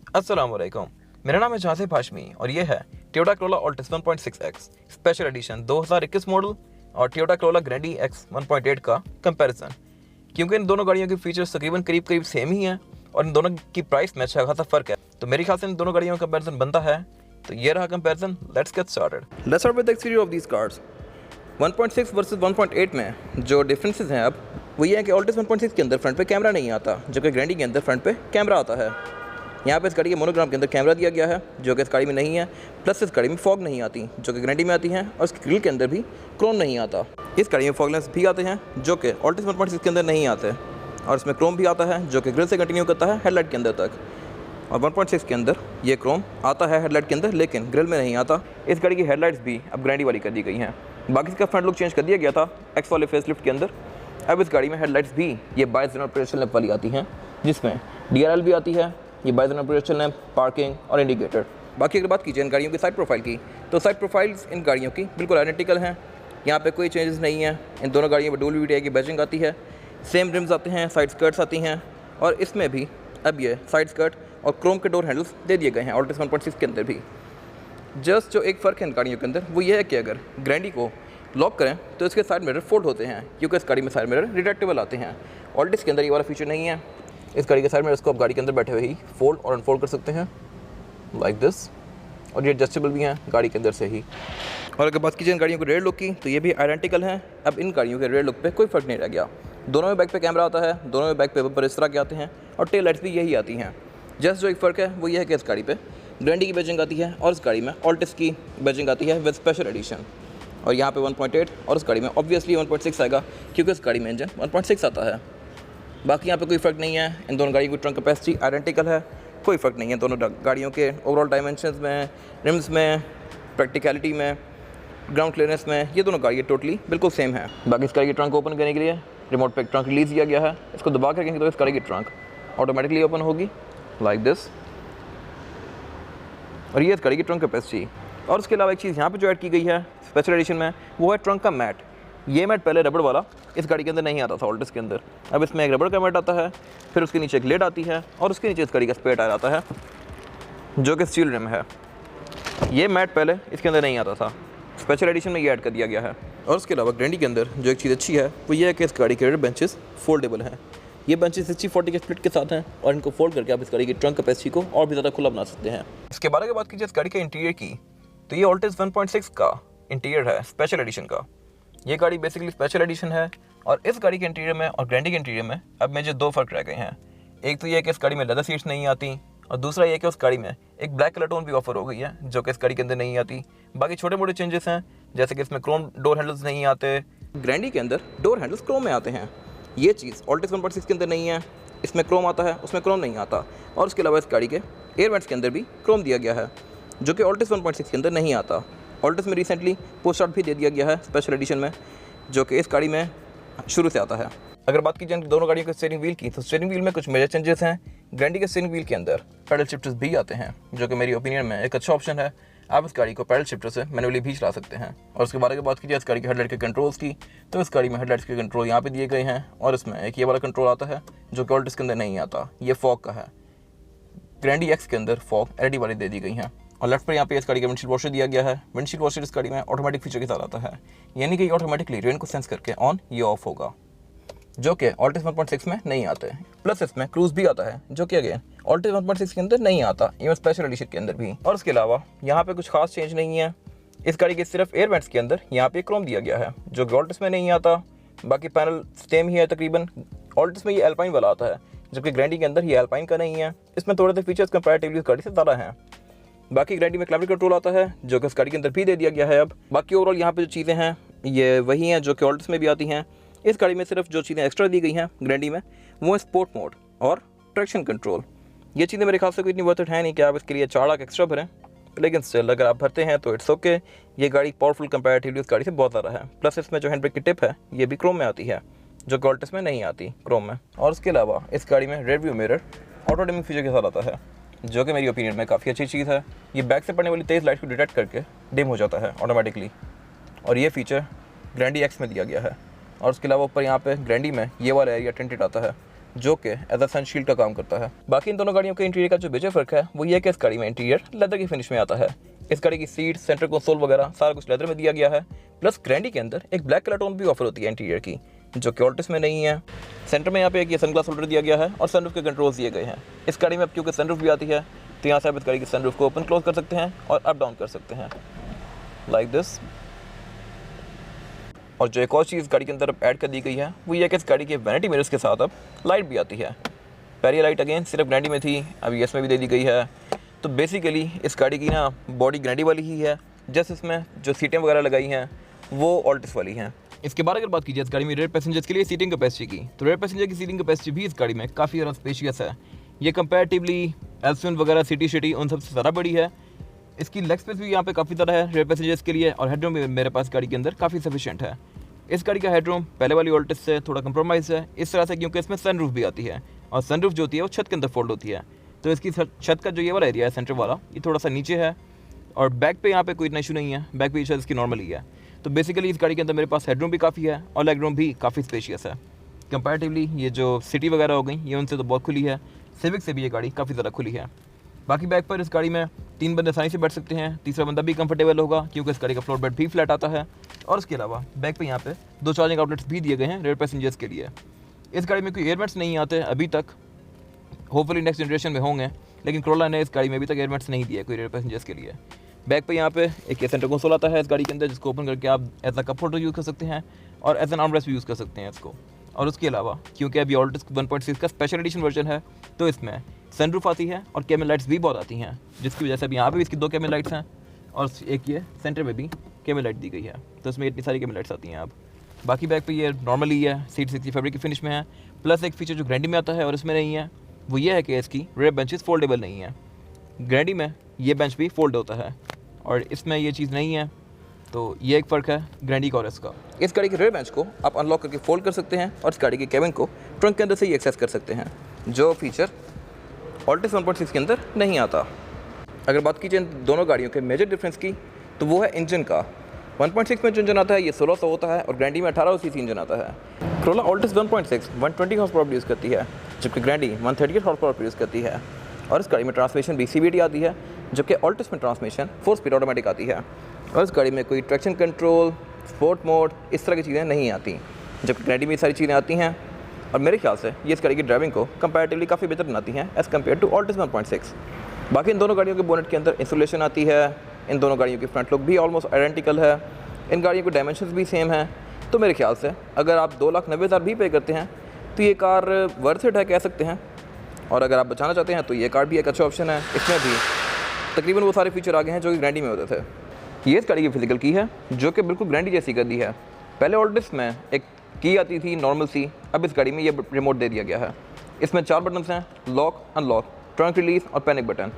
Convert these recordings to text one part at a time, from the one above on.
अस्सलाम वालेकुम। मेरा नाम है जासिफ हाशमी और ये है Toyota Corolla Altis 1.6X special edition 2021 model और टोयोटा करोला ग्रैंडी एक्स 1.8 का कंपैरिजन। क्योंकि इन दोनों गाड़ियों के फीचर्स तकरीबन करीब सेम ही हैं और इन दोनों की प्राइस में अच्छा खासा फ़र्क है, तो मेरे ख्याल से इन दोनों गाड़ियों का कंपैरिजन बनता है। तो ये रहा comparison. Let's get started. Let's start with the exterior of these cars. 1.6 versus 1.8 में जो डिफरेंसेस हैं अब वो ये है कि ऑल्टिस 1.6 के अंदर फ्रंट पे कैमरा नहीं आता, जो कि ग्रैंडी के अंदर फ्रंट पे कैमरा आता है। यहाँ पे इस गाड़ी के मोनोग्राम के अंदर कैमरा दिया गया है, जो कि इस गाड़ी में नहीं है। प्लस इस गाड़ी में फॉग नहीं आती, जो कि ग्रैंडी में आती है, और इसकी ग्रिल के अंदर भी क्रोम नहीं आता। इस गाड़ी में फॉग लेंस भी आते हैं, जो कि ऑल्टिस 1.6 के अंदर नहीं आते, और इसमें क्रोम भी आता है, जो कि ग्रिल से कंटिन्यू करता है हेडलाइट के अंदर तक। और 1.6 के अंदर ये क्रोम आता है हेडलाइट के अंदर, लेकिन ग्रिल में नहीं आता। इस गाड़ी की हेडलाइट्स भी अब ग्रैंडी वाली कर दी गई हैं। बाकी इसका फ्रंट लुक चेंज कर दिया गया था एक्स वाले फेसलिफ्ट के अंदर। अब इस गाड़ी में हेडलाइट्स भी ये बाइजोनल प्रोजेक्शन लैंप वाली आती हैं, जिसमें DRL भी आती है, ये बाइजोनल प्रोजेक्शन लैंप, पार्किंग और इंडिकेटर। बाकी अगर बात कीजिए इन गाड़ियों की साइड प्रोफाइल की, तो साइड प्रोफाइल्स इन गाड़ियों की बिल्कुल आइडेंटिकल हैं। यहाँ पे कोई चेंजेस नहीं है। इन दोनों गाड़ियों में डुअल VVT की बैजिंग आती है, सेम रिम्स आते हैं, साइड स्कर्ट्स आती हैं, और इसमें भी अब ये साइड स्कर्ट और क्रोम के डोर हैंडल्स दे दिए गए हैं ऑल्टिस 1.6 के अंदर भी। जस्ट जो एक फ़र्क है इन गाड़ियों के अंदर वो ये है कि अगर ग्रैंडी को लॉक करें तो इसके साइड मिरर फोल्ड होते हैं, क्योंकि इस गाड़ी में साइड मिरर रिट्रैक्टेबल आते हैं। ऑल्टिस के अंदर ये वाला फीचर नहीं है। इस गाड़ी के साइड मिरर्स को आप गाड़ी के अंदर बैठे हुए ही फोल्ड और अनफोल्ड कर सकते हैं लाइक दिस, और ये एडजस्टेबल भी हैं गाड़ी के अंदर से ही। और अगर बात कीजिए इन गाड़ियों के रेयर लुक की, तो ये भी आइडेंटिकल हैं। अब इन गाड़ियों के रेयर लुक पे कोई फ़र्क नहीं रह गया। दोनों में बैक पे कैमरा आता है, दोनों में बैक पे बम्पर इस तरह के आते हैं, और टेल लाइट्स भी यही आती हैं। जस्ट जो एक फ़र्क है वो ये है कि इस गाड़ी पे ग्रैंडी की बैजिंग आती है और इस गाड़ी में ऑल्टिस की बैजिंग आती है विद स्पेशल एडिशन। और यहाँ पे 1.8 और इस गाड़ी में ऑब्वियसली 1.6 आएगा, क्योंकि इस गाड़ी में इंजन 1.6 आता है। बाकी यहाँ पे कोई फ़र्क नहीं है। इन दोनों गाड़ियों की ट्रंक कैपेसिटी आइडेंटिकल है, कोई फ़र्क नहीं है दोनों गाड़ियों के ओवरऑल डायमेंशंस में, रिम्स में, प्रैक्टिकलिटी में, ग्राउंड क्लियरेंस में। ये दोनों गाड़ियाँ टोटली बिल्कुल सेम है। बाकी इस गाड़ी की ट्रंक ओपन करने के लिए रिमोट पे ट्रंक रिलीज़ किया गया है। इसको दबा कर रखेंगे तो इस गाड़ी की ट्रंक ऑटोमेटिकली ओपन होगी लाइक दिस। और ये इस गाड़ी की ट्रंक कैपेसिटी। और उसके अलावा एक चीज़ यहाँ पे जो ऐड की गई है स्पेशल एडिशन में, वो है ट्रंक का मैट। ये मैट पहले रबड़ वाला इस गाड़ी के अंदर नहीं आता था ऑल्टिस के अंदर। अब इसमें एक रबड़ का मैट आता है, फिर उसके नीचे एक लेड आती है, और उसके नीचे इस गाड़ी का स्पेयर टायर आता है, जो कि स्टील रिम है। ये मैट पहले इसके अंदर नहीं आता था, स्पेशल एडिशन में ये ऐड कर दिया गया है। और उसके अलावा ग्रैंडी के अंदर जो एक चीज़ अच्छी है वो ये है कि इस गाड़ी के रेयर बेंचेस फोल्डेबल हैं। ये बेंचेस 60-40 के स्प्लिट के साथ हैं, और इनको फोल्ड करके आप इस गाड़ी की ट्रंक कैपेसिटी को और भी ज़्यादा खुला बना सकते हैं। इसके बारे में बात कीजिए इस गाड़ी के इंटीरियर की, तो ये ऑल्टिस 1.6 का इंटीरियर है स्पेशल एडिशन का। ये गाड़ी बेसिकली स्पेशल एडिशन है, और इस गाड़ी के इंटीरियर में और ग्रैंडी के इंटीरियर में अब मुझे दो फ़र्क रह गए हैं। एक तो ये है कि इस गाड़ी में लेदर सीट्स नहीं आती, और दूसरा ये कि उस गाड़ी में एक ब्लैक कलर टोन भी ऑफर हो गई है, जो कि इस गाड़ी के अंदर नहीं आती। बाकी छोटे मोटे चेंजेस हैं, जैसे कि इसमें क्रोम डोर हैंडल्स नहीं आते। ग्रैंडी के अंदर डोर हैंडल्स क्रोम में आते हैं। ये चीज़ ऑल्टिस 1.6 के अंदर नहीं है। इसमें क्रोम आता है, उसमें क्रोम नहीं आता। और उसके अलावा इस गाड़ी के एयर वेंट्स के अंदर भी क्रोम दिया गया है, जो कि ऑल्टिस 1.6 के अंदर नहीं आता। ऑल्टिस में रिसेंटली पोस्ट आउट भी दे दिया गया है स्पेशल एडिशन में, जो कि इस गाड़ी में शुरू से आता है। अगर बात की जाए दोनों गाड़ियों के स्टीयरिंग व्हील की, तो स्टीयरिंग व्हील में कुछ मेजर चेंजेस हैं। ग्रैंडी के स्टीयरिंग व्हील के अंदर पैडल शिफ्टर्स भी आते हैं, जो कि मेरी ओपिनियन में एक अच्छा ऑप्शन है। आप इस गाड़ी को पैडल शिफ्टर से मैनुअली भी चला सकते हैं। और उसके बारे में बात कीजिए इस गाड़ी के हेडलाइट के कंट्रोल्स की, तो इस गाड़ी में हेडलाइट्स के कंट्रोल यहाँ पे दिए गए हैं, और इसमें एक ये वाला कंट्रोल आता है जो कि ऑल्टिस के अंदर नहीं आता। ये फॉग का है। ग्रैंडी एक्स के अंदर फॉग LED वाली दे दी गई हैं। और लेफ्ट पर यहाँ पे इस गाड़ी का विंडशील्ड वॉशर दिया गया है। विंडशील्ड वॉशर इस गाड़ी में ऑटोमेटिक फीचर के साथ आता है, यानी कि ऑटोमेटिकली रेन को सेंस करके ऑन ये ऑफ होगा, जो कि ऑल्टिस 1.6 में नहीं आते। प्लस इसमें क्रूज भी आता है, जो कि अगेन ऑल्टिस 1.6 के अंदर नहीं आता, इवन स्पेशल एडिशन के अंदर भी। और उसके अलावा यहाँ पे कुछ खास चेंज नहीं है। इस गाड़ी के सिर्फ एयर वेंट्स के अंदर यहाँ पे क्रोम दिया गया है, जो कि ऑल्टिस में नहीं आता। बाकी पैनल सेम ही है तकरीबन। ऑल्टिस में ये एल्पाइन वाला आता है, जबकि ग्रैंडी के अंदर ये एल्पाइन का नहीं है। इसमें थोड़े से फीचर्स कंपैरेटिवली गाड़ी से ज़्यादा हैं। बाकी ग्रैंडी में क्लाइमेट कंट्रोल आता है, जो कि इस गाड़ी के अंदर भी दे दिया गया है अब। बाकी ओवरऑल यहाँ पे जो चीज़ें हैं ये वही हैं जो कि ऑल्टिस में भी आती हैं। इस गाड़ी में सिर्फ जो चीज़ें एक्स्ट्रा दी गई हैं ग्रैंडी में, वो है स्पोर्ट मोड और ट्रैक्शन कंट्रोल। ये चीज़ें मेरे ख्याल से कोई इतनी वर्थ इट है नहीं कि आप इसके लिए 4 लाख एक्स्ट्रा भरें, लेकिन स्टिल अगर आप भरते हैं तो इट्स ओके। ये गाड़ी पावरफुल कंपैरेटिवली इस गाड़ी से बहुत ज़्यादा है। प्लस इसमें जो हैंड ब्रेक की टिप है ये भी क्रोम में आती है, जो कि ऑल्टिस में नहीं आती क्रोम में। और उसके अलावा इस गाड़ी में rear view mirror auto dimming feature के साथ आता है, जो कि मेरी ओपिनियन में काफ़ी अच्छी चीज़ है। ये बैक से पड़ने वाली तेज़ लाइट को डिटेक्ट करके डिम हो जाता है ऑटोमेटिकली, और ये फीचर ग्रैंडी एक्स में दिया गया है। और उसके अलावा ऊपर यहाँ पे ग्रैंडी में ये वाला एरिया टिंटेड आता है, जो कि एज अ सनशील्ड का काम करता है। बाकी इन दोनों गाड़ियों के इंटीरियर का जो मेजर फर्क है वो ये है कि इस गाड़ी में इंटीरियर लेदर की फिनिश में आता है। इस गाड़ी की सीट, सेंटर कंसोल वगैरह सारा कुछ लेदर में दिया गया है। प्लस ग्रैंडी के अंदर एक ब्लैक कलर टोन भी ऑफर होती है इंटीरियर की, जो कि ऑल्टिस में नहीं है। सेंटर में यहाँ पे एक ये सनग्लास होल्डर दिया गया है और सनरूफ के कंट्रोल्स दिए गए हैं। इस गाड़ी में अब क्योंकि सनरूफ भी आती है तो यहाँ से आप इस गाड़ी की सनरूफ को ओपन क्लोज कर सकते हैं और अप डाउन कर सकते हैं लाइक दिस। और जो एक और चीज़ गाड़ी के अंदर ऐड कर दी गई है वो ये है कि इस गाड़ी के वैनिटी मिरर्स के साथ अब लाइट भी आती है। पहली लाइट अगेन सिर्फ ग्रैंडी में थी, अभी इसमें भी दे दी गई है। तो बेसिकली इस गाड़ी की ना बॉडी ग्रैंडी वाली ही है, जैसे इसमें जो सीटें वगैरह लगाई हैं वो ऑल्टिस वाली हैं। इसके बाद अगर बात कीजिए इस गाड़ी में रेयर पैसेंजर्स के लिए सीटिंग कैपेसिटी की, तो रेयर पैसेंजर की सीटिंग कैपेसिटी भी इस गाड़ी में काफ़ी ज़्यादा स्पेशियस है। ये कंपैरेटिवली एल्सविन वगैरह सिटी उन सबसे ज़्यादा बड़ी है। इसकी लेग स्पेस भी यहाँ पे काफ़ी ज़्यादा है रेयर पैसेंजर्स के लिए, और हेडरूम भी मेरे पास गाड़ी के अंदर काफ़ी सफिशिएंट है। इस गाड़ी का हेडरूम पहले वाली ऑल्टिस से थोड़ा कंप्रोमाइज़ है इस तरह से, क्योंकि इसमें सनरूफ भी आती है और सनरूफ जो होती है वो छत के अंदर फोल्ड होती है। तो इसकी छत का जो ये वाला एरिया है सेंटर वाला, ये थोड़ा सा नीचे है और बैक पे यहाँ पे कोई इतना इशू नहीं है, बैक पे इसकी नॉर्मल ही है। तो बेसिकली इस गाड़ी के अंदर मेरे पास हेडरूम भी काफ़ी है और लेग रूम भी काफ़ी स्पेशियस है। कंपैरेटिवली ये जो सिटी वगैरह हो गई ये उनसे तो बहुत खुली है, सिविक से भी ये गाड़ी काफ़ी ज़्यादा खुली है। बाकी बैक पर इस गाड़ी में 3 बंदे आसानी से बैठ सकते हैं, तीसरा बंदा भी कंफर्टेबल होगा क्योंकि इस गाड़ी का फ्लोर बेड भी फ्लैट आता है। और उसके अलावा बैक पे यहाँ पे 2 चार्जिंग आउटलेट्स भी दिए गए हैं रेयर पैसेंजर्स के लिए। इस गाड़ी में कोई एयरवेंट्स नहीं आते अभी तक, होपफुली नेक्स्ट जनरेशन में होंगे, लेकिन कोरोला ने इस गाड़ी में अभी तक एयरवेंट्स नहीं दिए कोई रेयर पैसेंजर्स के लिए। बैक पे यहाँ पे एक सेंटर कंसोल आता है इस गाड़ी के अंदर, जिसको ओपन करके आप as a cup holder use कर सकते हैं और एज एन आर्मरेस्ट भी यूज़ कर सकते हैं इसको। और उसके अलावा क्योंकि अभी ऑल्टिस 1.6 का स्पेशल एडिशन वर्जन है तो इसमें सनरूफ आती है और कैमल लाइट्स भी बहुत आती हैं, जिसकी वजह से अभी यहाँ पे भी इसकी 2 कैमल लाइट्स हैं और एक ये सेंटर में भी कैमल लाइट दी गई है, तो इसमें इतनी सारी कैमल लाइट्स आती हैं। अब बाकी बैक पे ये नॉर्मली है, सीट 60 फैब्रिक की फिनिश में है। प्लस एक फीचर जो ग्रैंडी में आता है और इसमें नहीं है वो ये है कि इसकी रेयर बेंचेस फोल्डेबल नहीं है। ग्रैंडी में ये बेंच भी फोल्ड होता है और इसमें ये चीज़ नहीं है, तो ये एक फ़र्क है ग्रैंडी का और इसका। इस गाड़ी के रेयर बेंच को आप अनलॉक करके फोल्ड कर सकते हैं और इस गाड़ी के केबिन को ट्रंक के अंदर से ही एक्सेस कर सकते हैं, जो फीचर ऑल्टिस 1.6 के अंदर नहीं आता। अगर बात कीजिए इन दोनों गाड़ियों के मेजर डिफरेंस की तो वो है इंजन का। 1.6 में जो इंजन आता है ये 1600 होता है और ग्रैंडी में 1800 सीसी इंजन आता है। Corolla Altis 1.6 120 horse power produce करती है, जबकि ग्रैंडी 138 हॉर्स पावर प्रोड्यूस करती है। और इस गाड़ी में ट्रांसमिशन भी CVT आती है, जबकि ऑल्टिस में ट्रांसमिशन 4 स्पीड ऑटोमेटिक आती है। और इस गाड़ी में कोई ट्रैक्शन कंट्रोल, स्पोर्ट मोड इस तरह की चीज़ें नहीं आती, जबकि ग्रैंडी में ये सारी चीज़ें आती हैं। और मेरे ख्याल से ये इस गाड़ी की ड्राइविंग को कंपैरेटिवली काफ़ी बेहतर बनाती हैं एज़ कम्पेयर टू ऑल्टिस 1.6। बाकी इन दोनों गाड़ियों के बोनेट के अंदर इंसुलेशन आती है। इन दोनों गाड़ियों की फ्रंट लुक भी ऑलमोस्ट आइडेंटिकल है। इन गाड़ियों के डायमेंशंस भी सेम हैं। तो मेरे ख्याल से अगर आप 2,90,000 भी पे करते हैं तो ये कार वर्थ इट है कह सकते हैं। और अगर आप बचाना चाहते हैं तो ये कार भी एक अच्छा ऑप्शन है। इसमें भी तकरीबन वो सारे फीचर आ गए हैं जो कि ग्रैंडी में होते थे। ये इस गाड़ी की फिजिकल की है जो कि बिल्कुल ग्रैंडी जैसी कर दी है। पहले ऑल्टिस में एक की आती थी नॉर्मल सी, अब इस गाड़ी में ये रिमोट दे दिया गया है। इसमें 4 बटन हैं, लॉक, अनलॉक, ट्रंक रिलीज और पैनिक बटन।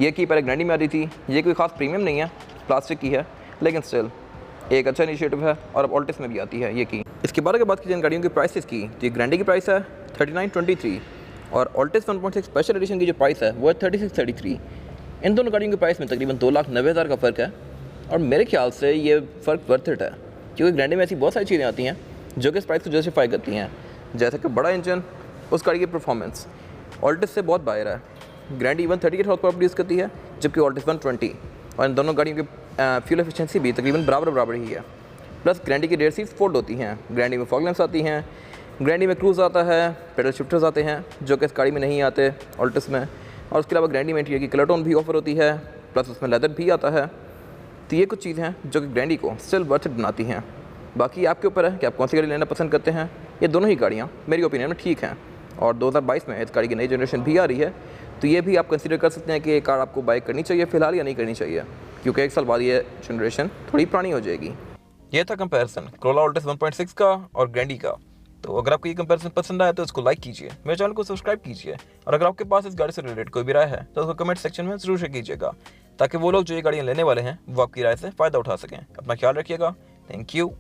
ये की पहले ग्रैंडी में आती थी। ये कोई खास प्रीमियम नहीं है, प्लास्टिक की है, लेकिन स्टिल एक अच्छा इनिशिएटिव है और अब ऑल्टिस में भी आती है ये की। इसके बाद अगर बात कीजिए इन गाड़ियों की प्राइसेस की, तो ये ग्रैंडी की प्राइस है 3923 और ऑल्टिस 1.6 स्पेशल एडिशन की जो प्राइस है वो है 3633। इन दोनों गाड़ियों की प्राइस में तकरीबन 2,90,000 का फ़र्क है और मेरे ख्याल से ये फ़र्क वर्थ इट है, क्योंकि ग्रैंडी में ऐसी बहुत सारी चीज़ें आती हैं जो कि इस प्राइस को जस्टिफाई करती हैं, जैसे कि बड़ा इंजन, उस गाड़ी की परफॉर्मेंस ऑल्टिस से बहुत बाहर है। ग्रैंडी 138 हॉर्स पावर प्रोड्यूस करती है, जबकि ऑल्टिस 120, और इन दोनों गाड़ियों की फ्यूल एफिशिएंसी भी तकरीबन बराबर ही है। प्लस ग्रैंडी की रेयर सीट्स फोल्ड होती हैं, ग्रैंडी में फॉग लैंप्स आती हैं, ग्रैंडी में क्रूज़ आता है, पेडल शिफ्टर्स आते हैं जो कि इस गाड़ी में नहीं आते ऑल्टिस में। और उसके अलावा ग्रैंडी में इंटीरियर की कलर टोन भी ऑफर होती है, प्लस उसमें लेदर भी आता है। तो ये कुछ चीज़ें हैं जो कि ग्रैंडी को स्टिल वर्थ इट बनाती हैं। बाकी आपके ऊपर है कि आप कौन सी गाड़ी लेना पसंद करते हैं। ये दोनों ही गाड़ियाँ मेरी ओपिनियन में ठीक हैं और 2022 में इस गाड़ी की नई जनरेशन भी आ रही है, तो ये भी आप कंसीडर कर सकते हैं कि ये कार आपको बाइक करनी चाहिए फ़िलहाल या नहीं करनी चाहिए, क्योंकि 1 साल बाद ये जनरेशन थोड़ी पुरानी हो जाएगी। ये था कंपैरिजन कोरोला ऑल्टिस 1.6 का और ग्रैंडी का। तो अगर आपको ये कंपैरिजन पसंद आया तो इसको लाइक कीजिए, मेरे चैनल को सब्सक्राइब कीजिए, और अगर आपके पास इस गाड़ी से रिलेटेड कोई भी राय है तो उसको कमेंट सेक्शन में जरूर शेयर कीजिएगा, ताकि वो लोग जो ये गाड़ियाँ लेने वाले हैं वो आपकी राय से फ़ायदा उठा सकें। अपना ख्याल रखिएगा। Thank you.